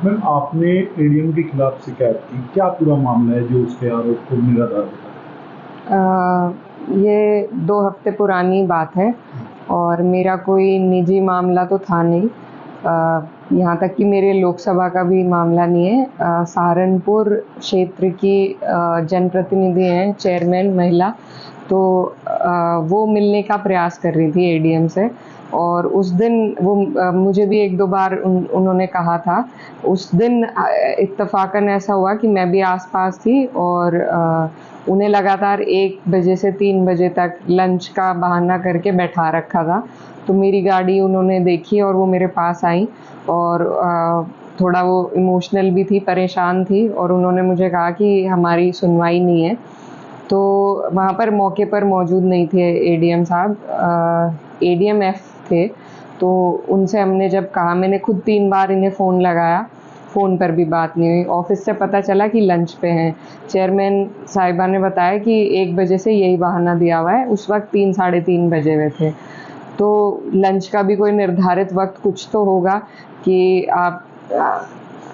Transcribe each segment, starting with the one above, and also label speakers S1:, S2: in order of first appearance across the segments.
S1: Ma'am आपने ADM के खिलाफ शिकायत की, क्या पूरा मामला है जो उसके आरोप को निराधार बताया?
S2: ये 2 हफ्ते पुरानी बात है और मेरा कोई निजी मामला तो था नहीं। यहाँ तक कि मेरे लोकसभा का भी मामला नहीं है। सहारनपुर क्षेत्र की जनप्रतिनिधि हैं, चेयरमैन महिला, तो वो मिलने का प्रयास कर रही थी एडीएम से और उस दिन वो मुझे भी 1-2 बार उन्होंने कहा था। उस दिन इत्तेफ़ाकन ऐसा हुआ कि मैं भी आस-पास थी और उन्हें लगातार 1 बजे से 3 बजे तक लंच का बहाना करके बैठा रखा था। तो मेरी गाड़ी उन्होंने देखी और वो मेरे पास आई और थोड़ा वो इमोशनल भी थी, परेशान थी और उन्होंने मुझे कहा कि हमारी सुनवाई नहीं है। तो वहाँ पर मौके पर मौजूद नहीं थे एडीएम साहब, एडीएम एफ थे। तो उनसे हमने जब कहा, मैंने खुद 3 बार इन्हें फ़ोन लगाया, फ़ोन पर भी बात नहीं हुई। ऑफ़िस से पता चला कि लंच पे हैं। चेयरमैन साहिबा ने बताया कि 1 बजे से यही बहाना दिया हुआ है, उस वक़्त 3 साढ़े 3 बजे हुए थे। तो लंच का भी कोई निर्धारित वक़्त कुछ तो होगा कि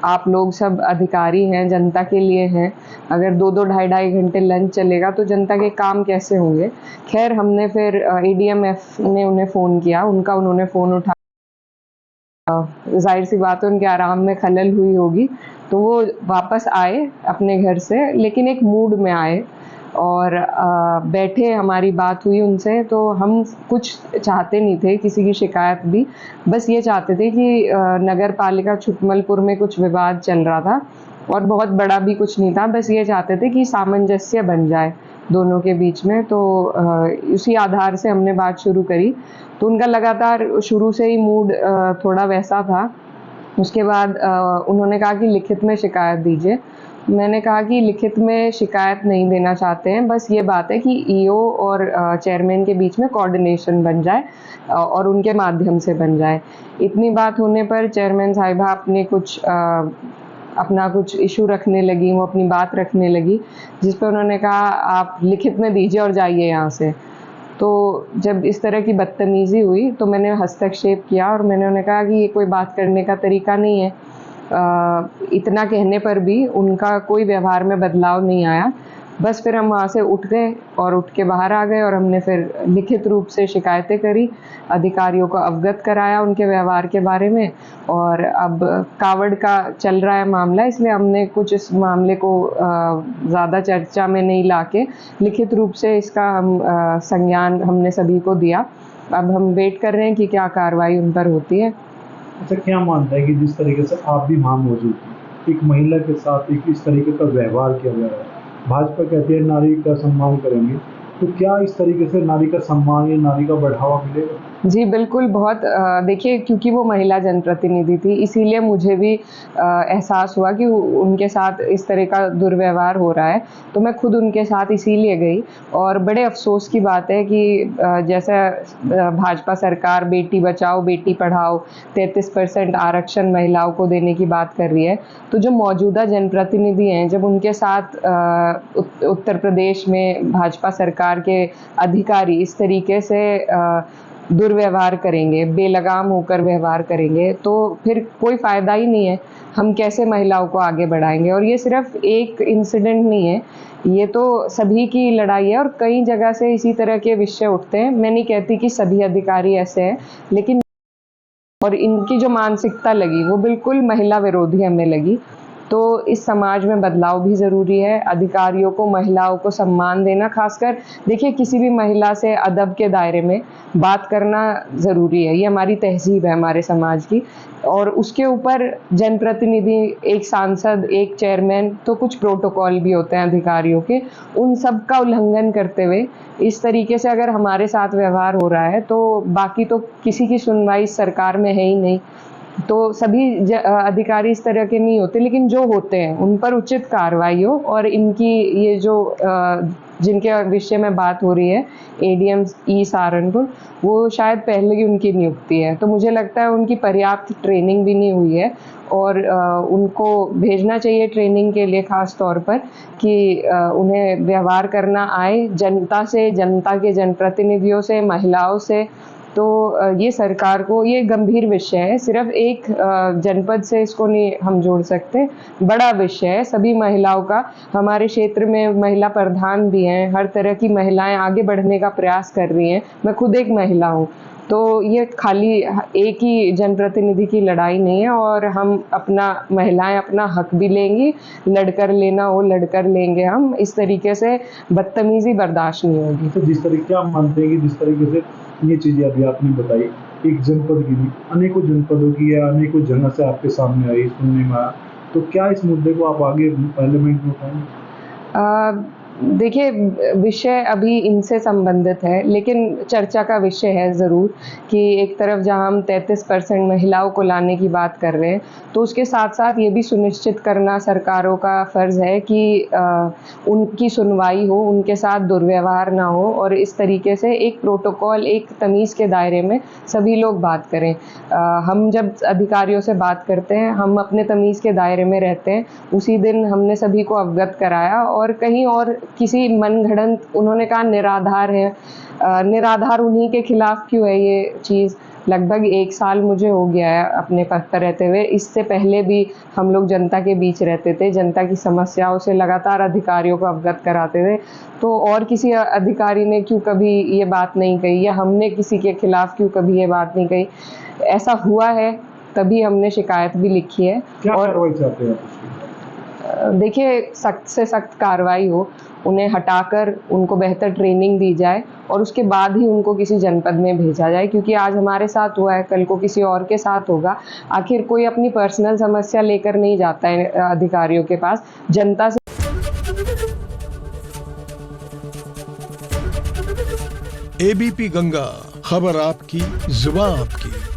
S2: आप लोग सब अधिकारी हैं, जनता के लिए हैं। अगर 2-2 ढाई-ढाई घंटे लंच चलेगा तो जनता के काम कैसे होंगे? ख़ैर हमने फिर एडीएम एफ ने उन्हें फ़ोन किया, उन्होंने फ़ोन उठाया। ज़ाहिर सी बात है उनके आराम में खलल हुई होगी, तो वो वापस आए अपने घर से, लेकिन एक मूड में आए और बैठे, हमारी बात हुई उनसे। तो हम कुछ चाहते नहीं थे, किसी की शिकायत भी, बस ये चाहते थे कि नगर पालिका छुटमलपुर में कुछ विवाद चल रहा था और बहुत बड़ा भी कुछ नहीं था, बस ये चाहते थे कि सामंजस्य बन जाए दोनों के बीच में। तो उसी आधार से हमने बात शुरू करी। तो उनका लगातार शुरू से ही मूड थोड़ा वैसा था। उसके बाद उन्होंने कहा कि लिखित में शिकायत दीजिए। मैंने कहा कि लिखित में शिकायत नहीं देना चाहते हैं, बस ये बात है कि ईओ और चेयरमैन के बीच में कोऑर्डिनेशन बन जाए और उनके माध्यम से बन जाए। इतनी बात होने पर चेयरमैन साहिबा अपना कुछ इशू रखने लगी, वो अपनी बात रखने लगी, जिस पर उन्होंने कहा आप लिखित में दीजिए और जाइए यहाँ से। तो जब इस तरह की बदतमीज़ी हुई तो मैंने हस्तक्षेप किया और मैंने उन्हें कहा कि ये कोई बात करने का तरीका नहीं है। इतना कहने पर भी उनका कोई व्यवहार में बदलाव नहीं आया। बस फिर हम वहाँ से उठ गए और उठ के बाहर आ गए और हमने फिर लिखित रूप से शिकायतें करी, अधिकारियों को अवगत कराया उनके व्यवहार के बारे में। और अब कावड़ का चल रहा है मामला, इसलिए हमने कुछ इस मामले को ज़्यादा चर्चा में नहीं लाके लिखित रूप से इसका हम संज्ञान हमने सभी को दिया। अब हम वेट कर रहे हैं कि क्या कार्रवाई उन पर होती है।
S1: अच्छा, क्या मानता है कि जिस तरीके से आप भी वहाँ मौजूद थी, एक महिला के साथ एक इस तरीके का व्यवहार किया जा रहा है, भाजपा कहती है नारी का सम्मान करेंगे, तो क्या इस तरीके से नारी का सम्मान या नारी का बढ़ावा मिलेगा?
S2: जी, बिल्कुल। बहुत देखिए, क्योंकि वो महिला जनप्रतिनिधि थी, इसीलिए मुझे भी एहसास हुआ कि उनके साथ इस तरह का दुर्व्यवहार हो रहा है, तो मैं खुद उनके साथ इसीलिए गई। और बड़े अफ़सोस की बात है कि जैसा भाजपा सरकार बेटी बचाओ, बेटी पढ़ाओ, 33% आरक्षण महिलाओं को देने की बात कर रही है, तो जो मौजूदा जनप्रतिनिधि हैं, जब उनके साथ उत्तर प्रदेश में भाजपा सरकार के अधिकारी इस तरीके से दुर्व्यवहार करेंगे, बेलगाम होकर व्यवहार करेंगे, तो फिर कोई फ़ायदा ही नहीं है। हम कैसे महिलाओं को आगे बढ़ाएँगे? और ये सिर्फ़ एक इंसिडेंट नहीं है, ये तो सभी की लड़ाई है और कई जगह से इसी तरह के विषय उठते हैं। मैं नहीं कहती कि सभी अधिकारी ऐसे हैं, लेकिन और इनकी जो मानसिकता लगी, वो बिल्कुल महिला विरोधी हमें लगी। तो इस समाज में बदलाव भी ज़रूरी है। अधिकारियों को, महिलाओं को सम्मान देना, ख़ासकर देखिए किसी भी महिला से अदब के दायरे में बात करना ज़रूरी है। ये हमारी तहज़ीब है हमारे समाज की। और उसके ऊपर जनप्रतिनिधि, एक सांसद, एक चेयरमैन, तो कुछ प्रोटोकॉल भी होते हैं अधिकारियों के। उन सब का उल्लंघन करते हुए इस तरीके से अगर हमारे साथ व्यवहार हो रहा है, तो बाकी तो किसी की सुनवाई इस सरकार में है ही नहीं। तो सभी अधिकारी इस तरह के नहीं होते, लेकिन जो होते हैं उन पर उचित कार्रवाई हो। और इनकी ये जो जिनके विषय में बात हो रही है, एडीएम ई सहारनपुर, वो शायद पहले ही उनकी नियुक्ति है, तो मुझे लगता है उनकी पर्याप्त ट्रेनिंग भी नहीं हुई है। और उनको भेजना चाहिए ट्रेनिंग के लिए, ख़ास तौर पर कि उन्हें व्यवहार करना आए जनता से, जनता के जनप्रतिनिधियों से, महिलाओं से, तो ये सरकार को, ये गंभीर विषय है, सिर्फ एक जनपद से इसको नहीं हम जोड़ सकते, बड़ा विषय है सभी महिलाओं का। हमारे क्षेत्र में महिला प्रधान भी हैं, हर तरह की महिलाएं आगे बढ़ने का प्रयास कर रही हैं। मैं खुद एक महिला हूँ, तो ये खाली एक ही जनप्रतिनिधि की लड़ाई नहीं है, और हम अपना, महिलाएं अपना हक भी लेंगी, लड़कर लेना हो लड़कर लेंगे हम। इस तरीके से बदतमीजी बर्दाश्त नहीं होगी।
S1: तो जिस तरीके क्या मानते हैं कि जिस तरीके से ये चीज़ें अभी आपने बताई, एक जनपद की नहीं, अनेकों जनपदों की या अनेकों जगह से आपके सामने आई, सुनने में आया, तो क्या इस मुद्दे को आप आगे पार्लियामेंट में उठाएंगे?
S2: देखिए, विषय अभी इनसे संबंधित है, लेकिन चर्चा का विषय है ज़रूर कि एक तरफ जहां हम 33% महिलाओं को लाने की बात कर रहे हैं, तो उसके साथ साथ ये भी सुनिश्चित करना सरकारों का फ़र्ज़ है कि उनकी सुनवाई हो, उनके साथ दुर्व्यवहार ना हो, और इस तरीके से एक प्रोटोकॉल, एक तमीज़ के दायरे में सभी लोग बात करें। हम जब अधिकारियों से बात करते हैं, हम अपने तमीज़ के दायरे में रहते हैं। उसी दिन हमने सभी को अवगत कराया, और कहीं और किसी मनगढ़ंत, उन्होंने कहा निराधार है, निराधार उन्हीं के खिलाफ क्यों है ये चीज़। लगभग 1 साल मुझे हो गया है अपने पद पर रहते हुए। इससे पहले भी हम लोग जनता के बीच रहते थे, जनता की समस्याओं से लगातार अधिकारियों को अवगत कराते थे। तो और किसी अधिकारी ने क्यों कभी ये बात नहीं कही, या हमने किसी के खिलाफ क्यों कभी ये बात नहीं कही। ऐसा हुआ है, तभी हमने शिकायत भी लिखी है।
S1: क्या
S2: और
S1: कार्रवाई चाहते हैं आप?
S2: देखिए, सख्त से सख्त कार्रवाई हो, उन्हें हटाकर उनको बेहतर ट्रेनिंग दी जाए, और उसके बाद ही उनको किसी जनपद में भेजा जाए, क्योंकि आज हमारे साथ हुआ है, कल को किसी और के साथ होगा। आखिर कोई अपनी पर्सनल समस्या लेकर नहीं जाता है अधिकारियों के पास, जनता से।
S3: एबीपी गंगा, खबर आपकी, जुबान आपकी।